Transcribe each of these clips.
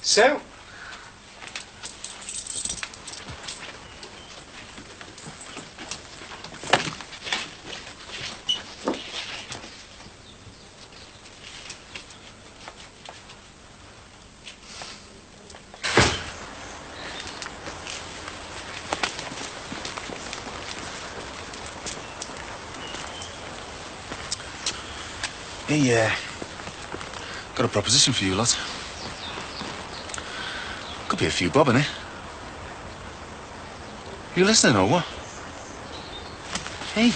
So? Hey, got a proposition for you lot. Could be a few bob, innit? You listening or what? Hey.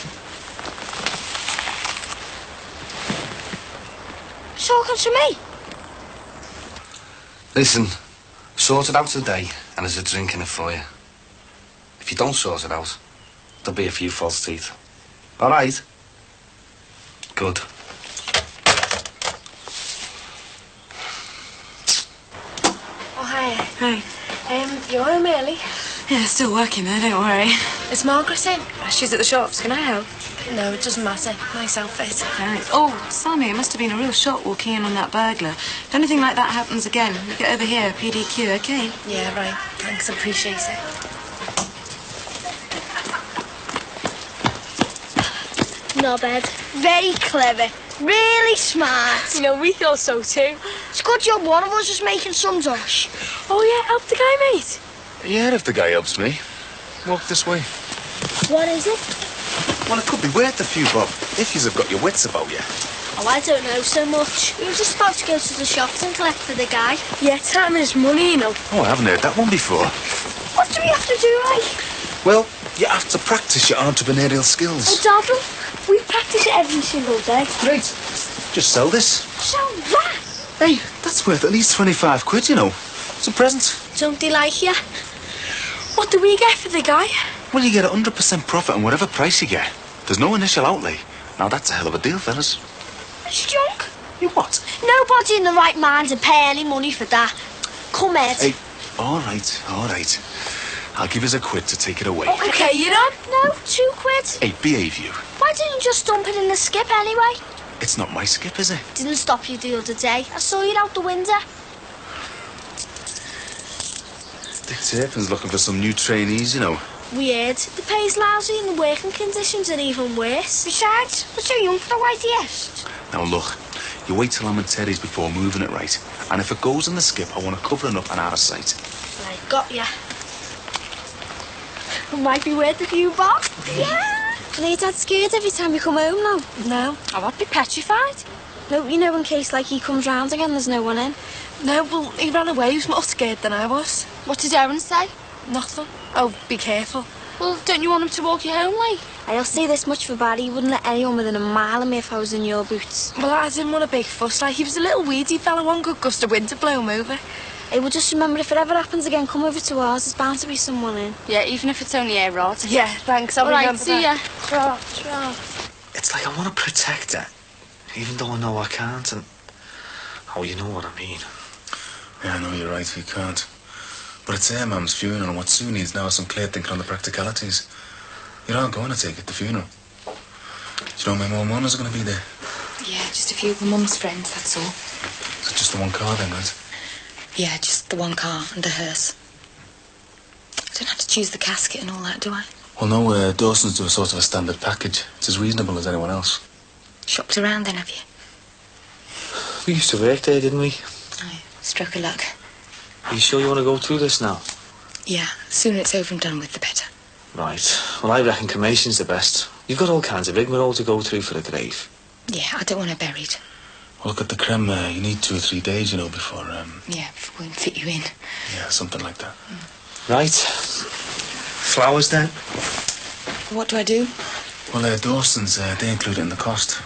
It's all come to me. Listen, sort it out today, and there's a drink in it for you. If you don't sort it out, there'll be a few false teeth. All right? Good. Oh, hi. Hi. You're home early? Yeah, still working there, don't worry. Is Margaret in? She's at the shops. Can I help? No, it doesn't matter. Nice outfit. Right. Oh, Sammy, it must have been a real shock walking in on that burglar. If anything like that happens again, you get over here, PDQ, okay? Yeah, right. Thanks, appreciate it. Not bad. Very clever. Really smart. You know, we thought so too. It's a good job one of us is making some dosh. Oh yeah, help the guy, mate. Yeah, if the guy helps me. Walk this way. What is it? Well, it could be worth a few bob, if you've got your wits about you. Oh, I don't know so much. We were just about to go to the shops and collect for the guy. Yeah, time is money, you know. Oh, I haven't heard that one before. What do we have to do, like? Well, you have to practice your entrepreneurial skills. Oh, Darbyl, we practice it every single day. Great. Just sell this. So that? Hey, that's worth at least 25 quid, you know. It's a present. Don't they like you? What do we get for the guy? Well, you get 100% profit on whatever price you get. There's no initial outlay. Now, that's a hell of a deal, fellas. It's junk. You what? Nobody in the right mind would pay any money for that. Come, Ed. Hey, all right. I'll give us a quid to take it away. Okay, you know. No, 2 quid. Hey, behave you. Why didn't you just dump it in the skip anyway? It's not my skip, is it? Didn't stop you the other day. I saw you out the window. Dick Turpin's looking for some new trainees, you know. Weird. The pay's lousy and the working conditions are even worse. Besides, we're too young for a YTS. Now, look, you wait till I'm in Terry's before moving it right. And if it goes in the skip, I want to cover it up and out of sight. I got ya. It might be worth a few bob. Yeah. Are your dad scared every time you come home now? No, I would be petrified. No, you know, in case, like, he comes round again, there's no one in. No, well, he ran away. He was more scared than I was. What did Aaron say? Nothing. Oh, be careful. Well, don't you want him to walk you home, like? I'll say this much for Barry, he wouldn't let anyone within a mile of me if I was in your boots. Well, I didn't want a big fuss. Like, he was a little weedy fella. One good gust of wind to blow him over. Hey, well, just remember, if it ever happens again, come over to ours. There's bound to be someone in. Yeah, even if it's only a rod. Yeah, thanks. I'll All right, remember see that. ya. Sure. It's like I want to protect her, even though I know I can't, and... Oh, you know what I mean. Yeah, I know you're right, you can't. But it's her mum's funeral, and what Sue needs now is some clear thinking on the practicalities. You're not going to take it to the funeral. Do you know my mum and Mona's are going to be there? Yeah, just a few of my mum's friends, that's all. So just the one car then, right? Yeah, just the one car and a hearse. I don't have to choose the casket and all that, do I? Well, no, Dawson's do a sort of a standard package. It's as reasonable as anyone else. Shopped around then, have you? We used to work there, didn't we? Oh, stroke of luck. Are you sure you want to go through this now? Yeah, the sooner it's over and done with, the better. Right. Well, I reckon cremation's the best. You've got all kinds of rigmarole to go through for the grave. Yeah, I don't want her buried. Well, look at the creme, you need 2 or 3 days, you know, before, Yeah, before we can fit you in. yeah, something like that. Right. Flowers, then? What do I do? Well, Dawson's, they include it in the cost.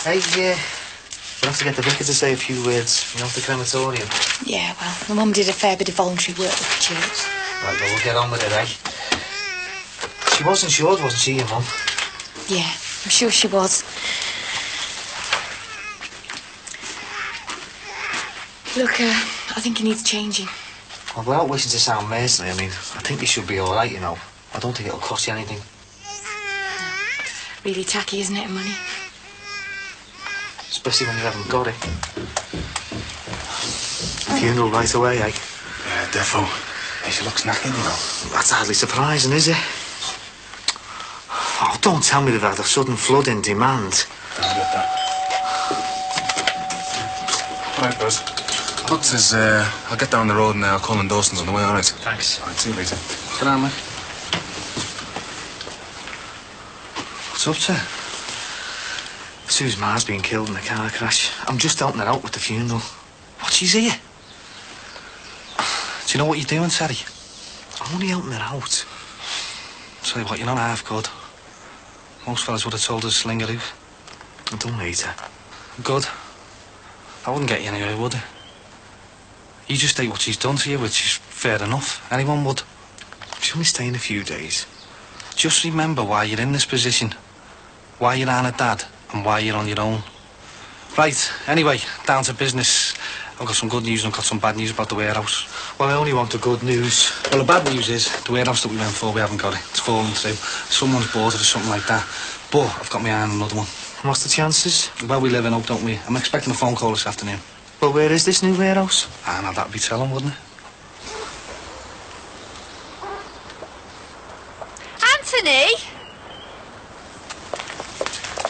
Hey, we'll have to get the vicar to say a few words, you know, at the crematorium. Yeah, well, my mum did a fair bit of voluntary work with the church. Right, well, we'll get on with it, eh? She was insured, wasn't she, your mum? Yeah, I'm sure she was. Look, I think he needs changing. Well, without wishing to sound mercenary, I mean, I think you should be all right, you know. I don't think it'll cost you anything. Really tacky, isn't it, money? Especially when you haven't got it. Funeral right away, eh? Yeah, defo. Hey, she looks knackered, you know. That's hardly surprising, is it? Oh, don't tell me they've had a sudden flood in demand. I'll get that. All right, Buzz. Look, says, I'll get down the road and I'll call in Dawson's on the way, all right? Thanks. All right, see you later. Get on, mate. What's up, sir? Sue's ma's been killed in a car crash. I'm just helping her out with the funeral. What, she's here? Do you know what you're doing, Sally? I'm only helping her out. Tell you what, you're not half good. Most fellas would have told her to sling her out. I don't hate her. Good. I wouldn't get you anywhere, would it? You just hate what she's done to you, which is fair enough. Anyone would. She's only staying a few days. Just remember why you're in this position. Why you're on a dad, and why you're on your own. Right, anyway, down to business. I've got some good news and I've got some bad news about the warehouse. Well, I only want the good news. Well, the bad news is the warehouse that we went for, we haven't got it. It's fallen through. Someone's bought it or something like that. But I've got my eye on another one. What's the chances? Well, we live in Oak, don't we? I'm expecting a phone call this afternoon. Well, where is this new warehouse? Ah, now that'd be telling, wouldn't it? Anthony!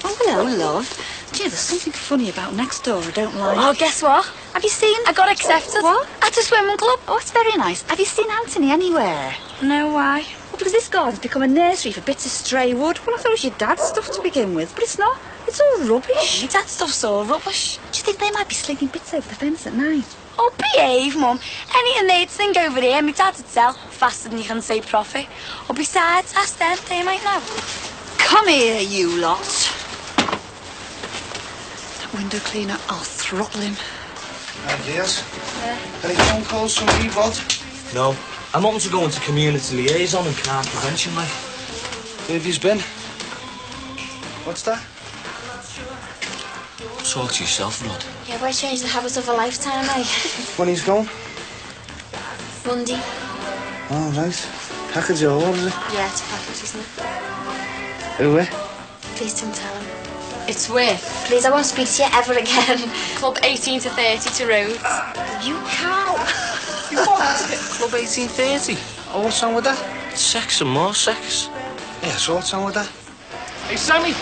Oh, hello, love. Gee, there's something funny about next door I don't like. Oh, guess what? Have you seen... I got accepted. What? At a swimming club. Oh, it's very nice. Have you seen Anthony anywhere? No, why? Well, because this garden's become a nursery for bits of stray wood. Well, I thought it was your dad's stuff to begin with, but it's not. It's all rubbish. Your dad's stuff's all rubbish. Do you think they might be slinging bits over the fence at night? Oh, behave, Mum. Anything they'd think over here, my dad'd sell faster than you can say profit. Or besides, ask them, they might know. Come here, you lot. That window cleaner, I'll throttle him. Yes? Yeah. Any phone calls from you, Bod? No. I'm hoping to go into community liaison and crime prevention, like. Where have you been? What's that? Talk to yourself, Rod. Yeah, why change the habits of a lifetime, eh? When he's gone? Monday. Oh, right. Package or what is it? Yeah, it's a package, isn't it? Who, where? Please don't tell him. It's with Please, I won't speak to you ever again. Club 18 to 30 to Rhodes. You cow! Club 1830. Oh, what's wrong with that? Sex and more sex. Yeah, so what's wrong with that? Hey, Sammy!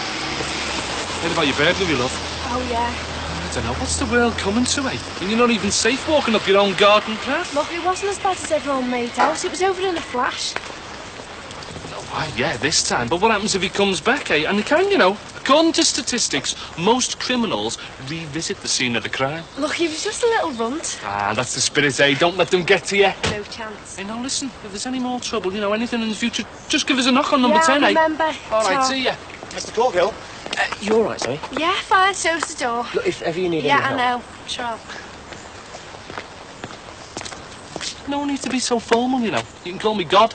Heard about your burglary, love? Oh, yeah. I don't know, what's the world coming to, eh? And you're not even safe walking up your own garden path? Look, it wasn't as bad as everyone made out. It was over in a flash. Oh, why, yeah, this time. But what happens if he comes back, eh? And he can, you know. According to statistics, most criminals revisit the scene of the crime. Look, he was just a little runt. Ah, that's the spirit, eh? Don't let them get to you. No chance. Hey, now listen, if there's any more trouble, you know, anything in the future, just give us a knock on number yeah, 10, eh? remember. All right, Ta. see ya. Mr. Corgill. You all right, sorry? Yeah, fine. So's the door. Look, if ever you need Yeah, any help. I know. Sure. No need to be so formal, you know. You can call me God.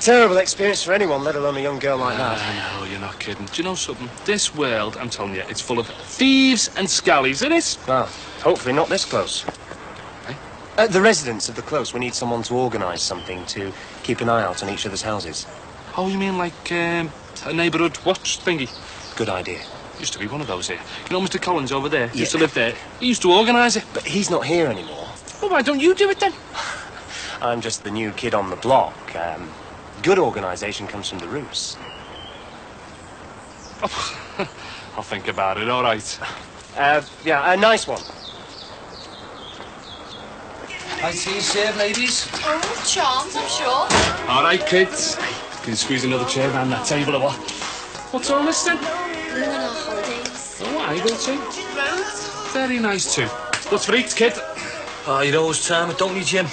Terrible experience for anyone, let alone a young girl like that. I know, you're not kidding. Do you know something? This world, I'm telling you, it's full of thieves and scallies, it is. Well, hopefully not this close. The residents of the close, we need someone to organise something to keep an eye out on each other's houses. Oh, you mean like a neighbourhood watch thingy? Good idea. Used to be one of those here. You know Mr. Collins over there? Used to Yeah. live there. He used to organise it. But he's not here anymore. Well, why don't you do it then? I'm just the new kid on the block. Good organisation comes from the roots. I'll think about it, all right. Yeah, a nice one. I see you serve, ladies. Oh, charms, I'm sure. All right, kids. Can you squeeze another chair around that table or what? What's all this then? We went on holidays. Oh, I go too. Very nice too. What's for eats, kid? Oh, you'd always time it, don't you, Jim?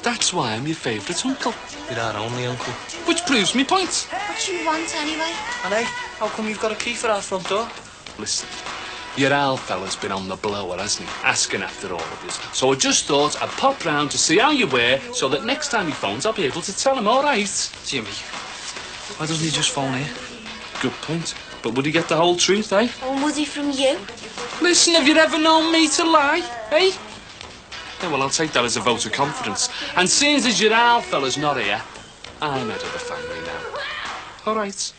That's why I'm your favourite uncle. You're our only uncle. Which proves me point. What do you want, anyway? And hey, how come you've got a key for our front door? Listen, your Al fella's been on the blower, hasn't he? Asking after all of us. So I just thought I'd pop round to see how you were, so that next time he phones, I'll be able to tell him, all right? Jimmy, why doesn't he just phone here? Good point. But would he get the whole truth, eh? Or was he from you? Listen, have you ever known me to lie, eh? Yeah, well, I'll take that as a vote of confidence. And seeing as your Al fella's not here, I'm head of the family now. All right.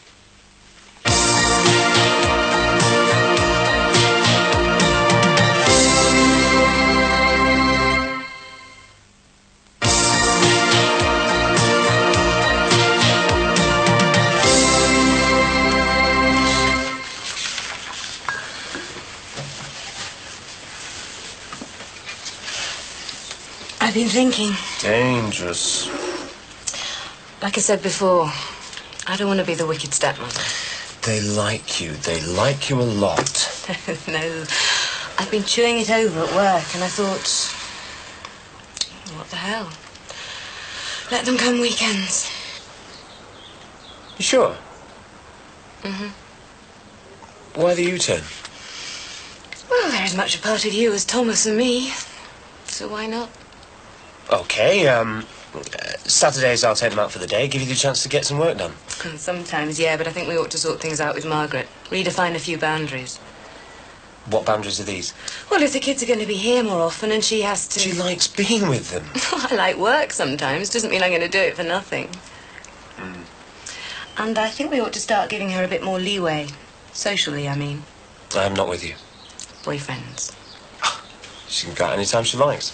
been thinking. Dangerous. Like I said before, I don't want to be the wicked stepmother. They like you. They like you a lot. No, I've been chewing it over at work, and I thought, what the hell? Let them come weekends. You sure? Mm-hmm. Why the U-turn? Well, they're as much a part of you as Thomas and me, so why not? Okay, Saturdays I'll take them out for the day, give you the chance to get some work done. Sometimes, yeah, but I think we ought to sort things out with Margaret. Redefine a few boundaries. What boundaries are these? Well, if the kids are going to be here more often and she has to... She likes being with them. I like work sometimes. Doesn't mean I'm going to do it for nothing. Mm. And I think we ought to start giving her a bit more leeway. Socially, I mean. I'm not with you. Boyfriends. She can go out anytime she likes.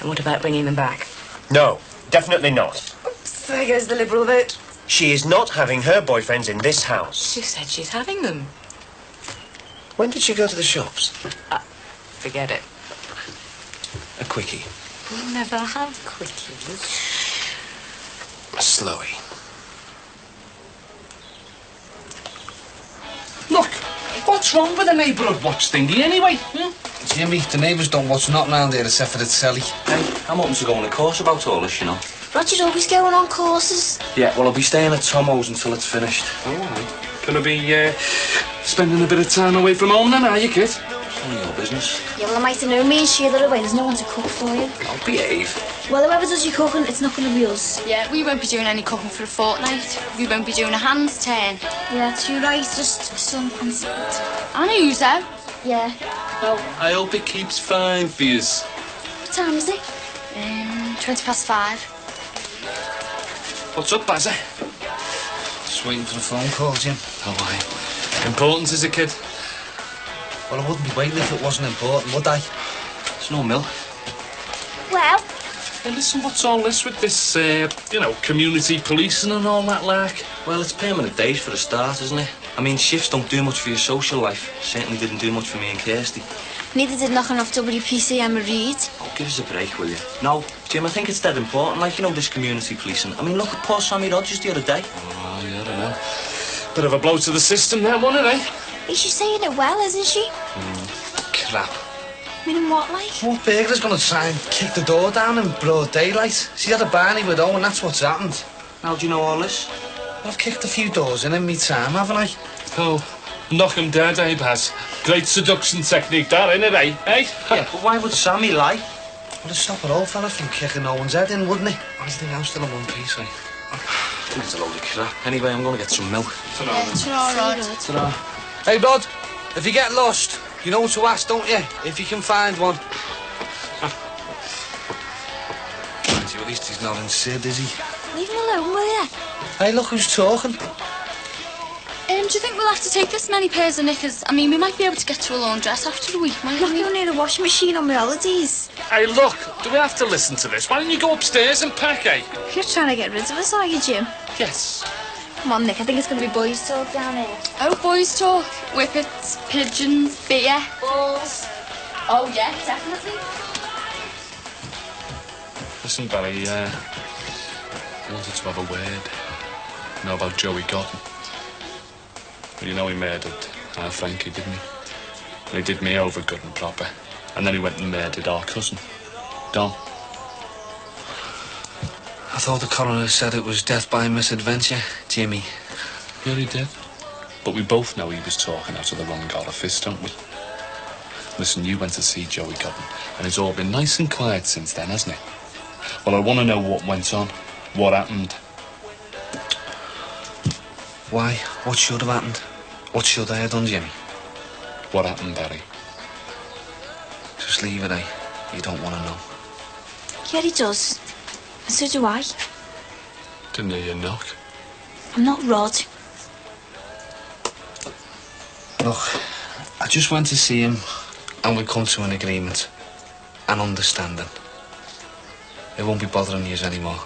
And what about bringing them back? No, definitely not. Oops, there goes the Liberal vote. She is not having her boyfriends in this house. She said she's having them. When did she go to the shops? Forget it. A quickie. We never have quickies. A slowie. Look, what's wrong with the neighbourhood watch thingy anyway? Jimmy, the neighbours don't watch nothing round here except for the telly. Hey, I'm open to go on a course about all this, you know. Roger's always going on courses. Yeah, well, I'll be staying at Tomo's until it's finished. Oh, all right. Gonna be spending a bit of time away from home then, are you, kid? It's none of your business. Yeah, well, I might have known me and Sheila are away. There's no one to cook for you. I'll behave. Well, whoever does your cooking, it's not going to be us. Yeah, we won't be doing any cooking for a fortnight. We won't be doing a hand's turn. Yeah, that's you right. Just some fancy. I know you, so. Yeah. Well, I hope it keeps fine for yous. What time is it? 5:20. What's up, Bazza? Just waiting for the phone call, Jim. Oh, aye. Important is it, kid? Well, I wouldn't be waiting if it wasn't important, would I? There's no milk. Well, Hey, listen, what's all this with this, community policing and all that like? Well, it's permanent days for a start, isn't it? I mean, shifts don't do much for your social life. Certainly didn't do much for me and Kirsty. neither did knocking off WPC Emma Reed. Oh, give us a break, will you? No, Jim, I think it's dead important, like, you know, this community policing. I mean, look at poor Sammy Rogers the other day. Oh, yeah, I don't know. Bit of a blow to the system there, wasn't it, eh? She's saying it well, isn't she? Crap. I mean, in what, like? What burglar's gonna try and kick the door down in broad daylight? She had a Barney widow and that's what's happened. How do you know all this? I've kicked a few doors in me time, haven't I? Oh, knock 'em dead, eh, Baz? Great seduction technique, that, innit, eh? Eh? Yeah, but why would Sammy lie? Well, it'd stop an old fella from kicking no one's head in, wouldn't it? I think I'm still in one piece, eh? It's a load of crap. Anyway, I'm gonna get some milk. Ta-ra. Hey, Rod, if you get lost, you know what to ask, don't you? If you can find one. Mind you, at least he's not in Sid, is he? Leave him alone, will you? Hey, look who's talking. Do you think we'll have to take this many pairs of knickers? I mean, we might be able to get to a laundress after a week, might Look, we? you need a washing machine on my holidays. Hey, look, do we have to listen to this? Why don't you go upstairs and pack, eh? You're trying to get rid of us, are you, Jim? Yes. Come on, Nick, I think it's going to be boys' talk down here. Oh, boys talk. Whippets, pigeons, beer. Balls. Oh, yeah, definitely. Listen, Barry, I wanted to have a word. You know about Joey Cotton? Well, you know he murdered our Frankie, didn't he? And he did me over good and proper. And then he went and murdered our cousin, Don. I thought the coroner said it was death by misadventure, Jimmy. Yeah, he did. But we both know he was talking out of the wrong orifice, don't we? Listen, you went to see Joey Cotton, and it's all been nice and quiet since then, hasn't it? Well, I want to know what went on, what happened. Why? What should have happened? What should I have done, Jimmy? What happened, Barry? Just leave it, eh? You don't want to know. Yeah, he does. And so do I. Didn't hear you knock. I'm not Rod. Look, I just went to see him and we come to an agreement. An understanding. It won't be bothering you anymore.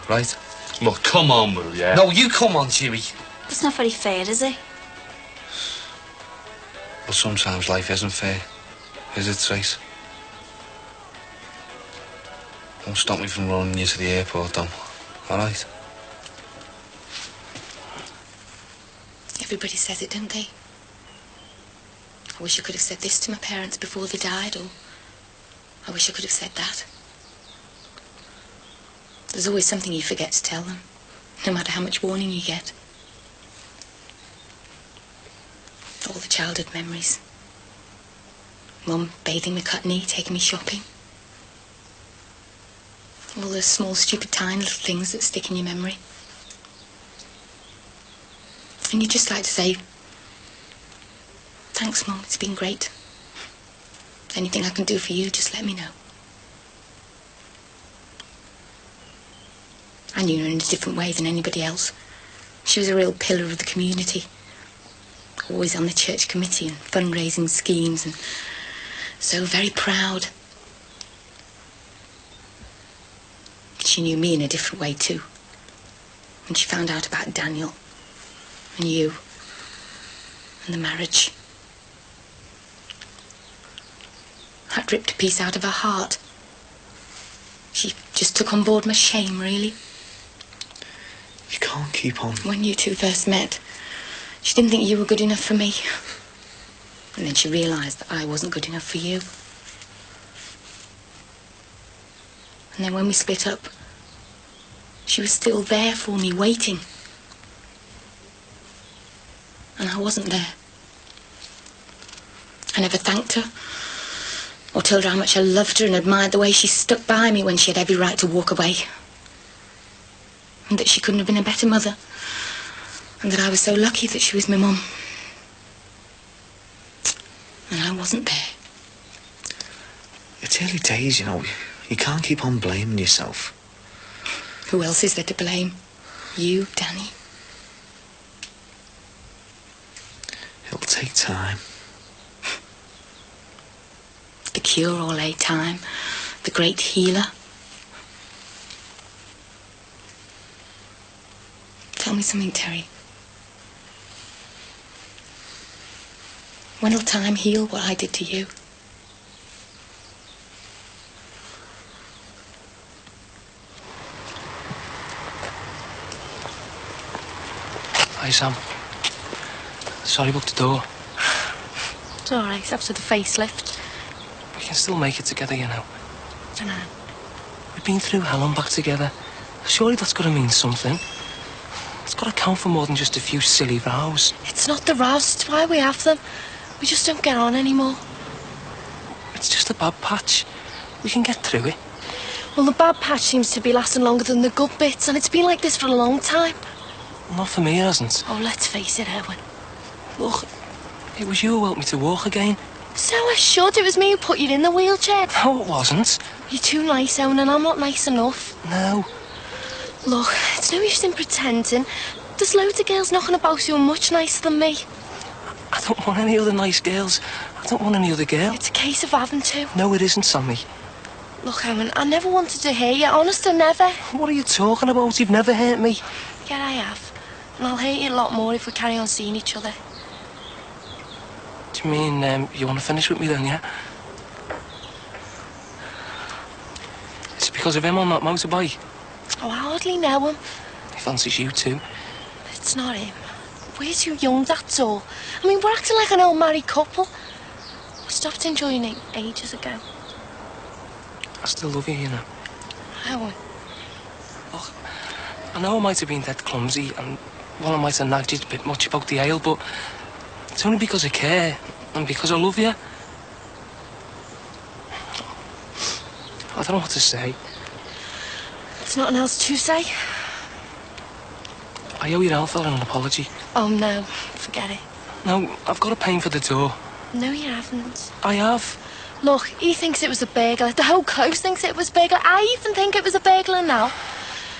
Right? Look, come on, will ya? No, you come on, Jimmy. That's not very fair, is it? But sometimes life isn't fair, is it, Trace? Don't stop me from rolling you to the airport, though. All right? Everybody says it, don't they? I wish I could have said this to my parents before they died, or I wish I could have said that. There's always something you forget to tell them, no matter how much warning you get. All the childhood memories. Mum bathing me cut knee, taking me shopping. All those small, stupid, tiny little things that stick in your memory. And you'd just like to say, thanks, Mum, it's been great. Anything I can do for you, just let me know. I knew her in a different way than anybody else. She was a real pillar of the community. Always on the church committee and fundraising schemes, and so very proud. She knew me in a different way too. When she found out about Daniel and you and the marriage, that ripped a piece out of her heart. She just took on board my shame, really. You can't keep on. When you two first met, she didn't think you were good enough for me. And then she realised that I wasn't good enough for you. And then when we split up, she was still there for me, waiting. And I wasn't there. I never thanked her, or told her how much I loved her and admired the way she stuck by me when she had every right to walk away. And that she couldn't have been a better mother. And that I was so lucky that she was my mum. And I wasn't there. It's early days, you know. You can't keep on blaming yourself. Who else is there to blame? You, Danny? It'll take time. The cure-all, time. The great healer. Tell me something, Terry. When'll time heal what I did to you? Hi, Sam. Sorry about the door. It's all right, after the facelift. We can still make it together, you know. I know. We've been through hell and back together. Surely that's got to mean something. It's got to count for more than just a few silly rows. It's not the rows, it's why we have them. We just don't get on anymore. It's just a bad patch. We can get through it. Well, the bad patch seems to be lasting longer than the good bits, and it's been like this for a long time. Not for me, it hasn't. Oh, let's face it, Owen. Look, it was you who helped me to walk again. So I should. It was me who put you in the wheelchair. No, it wasn't. You're too nice, Owen, and I'm not nice enough. No. Look, it's no use in pretending. There's loads of girls knocking about who are much nicer than me. I don't want any other nice girls. I don't want any other girl. It's a case of having to. No, it isn't, Sammy. Look, Owen, I never wanted to hurt you. Honest, I never. What are you talking about? You've never hurt me. Yeah, I have. And I'll hate you a lot more if we carry on seeing each other. Do you mean you want to finish with me then, yeah? Is it because of him on that motorbike? Oh, I hardly know him. He fancies you too. It's not him. We're too young, that's all. I mean, we're acting like an old married couple. I stopped enjoying it ages ago. I still love you, you know. Owen. Look, I know I might have been dead clumsy, and well, I might have nagged you a bit much about the ale, but it's only because I care, and because I love you. I don't know what to say. There's nothing else to say. I owe your Alfred an apology. Oh, no. Forget it. No, I've got a paying for the door. No, you haven't. I have. Look, he thinks it was a burglar. The whole coast thinks it was a burglar. I even think it was a burglar now.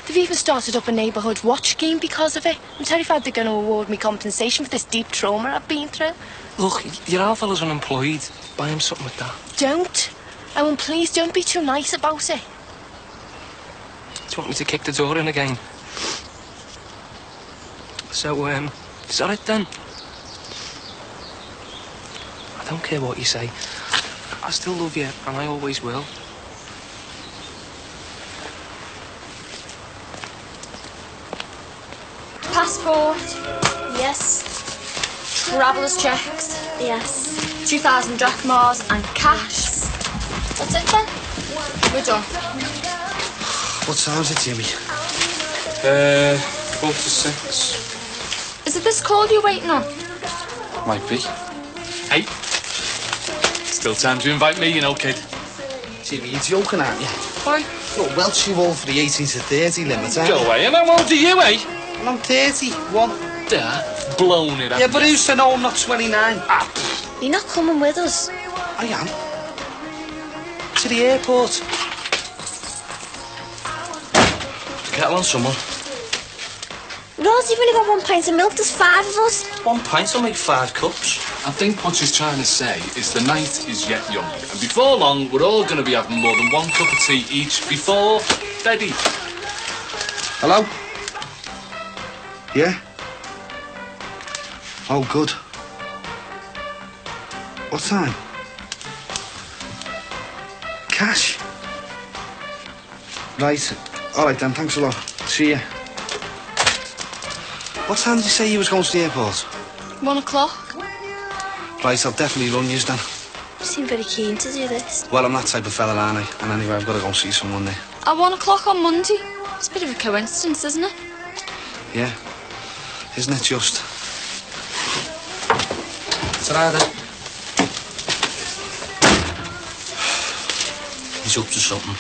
They've even started up a neighbourhood watch scheme because of it. I'm terrified they're going to award me compensation for this deep trauma I've been through. Look, your Alfred's unemployed. Buy him something like that. Don't. Owen, please, don't be too nice about it. Do you want me to kick the door in again? So, is that it then? I don't care what you say. I still love you, and I always will. Passport. Yes. Traveller's checks. Yes. 2,000 drachmas and cash. That's it then. We're done. What time is it, Jimmy? 4:45. Is it this call you're waiting on? Might be. Hey. Still time to invite me, you know, kid. Jimmy, you're joking, aren't you? Why? Look, Welsh you all for the 18 to 30 limit, eh? Go away, and how old are you, eh? And I'm 31. Duh. Blown it up. Yeah, but who said no, I'm not 29? You're not coming with us. I am. To the airport. Kettle on someone. Roz, you've only got 1 pint of milk. There's 5 of us. 1 pint will make 5 cups. I think what she's trying to say is the night is yet young, and before long, we're all going to be having more than 1 cup of tea each before Daddy. Hello? Yeah? Oh, good. What time? Cash? Right. All right then, thanks a lot. See ya. What time did you say you was going to the airport? 1 o'clock. Right, I'll definitely run you then. You seem very keen to do this. Well, I'm that type of fella, aren't I? And anyway, I've got to go and see someone there. At 1 o'clock on Monday. It's a bit of a coincidence, isn't it? Yeah. Isn't it just? Ta-ra then. He's up to something.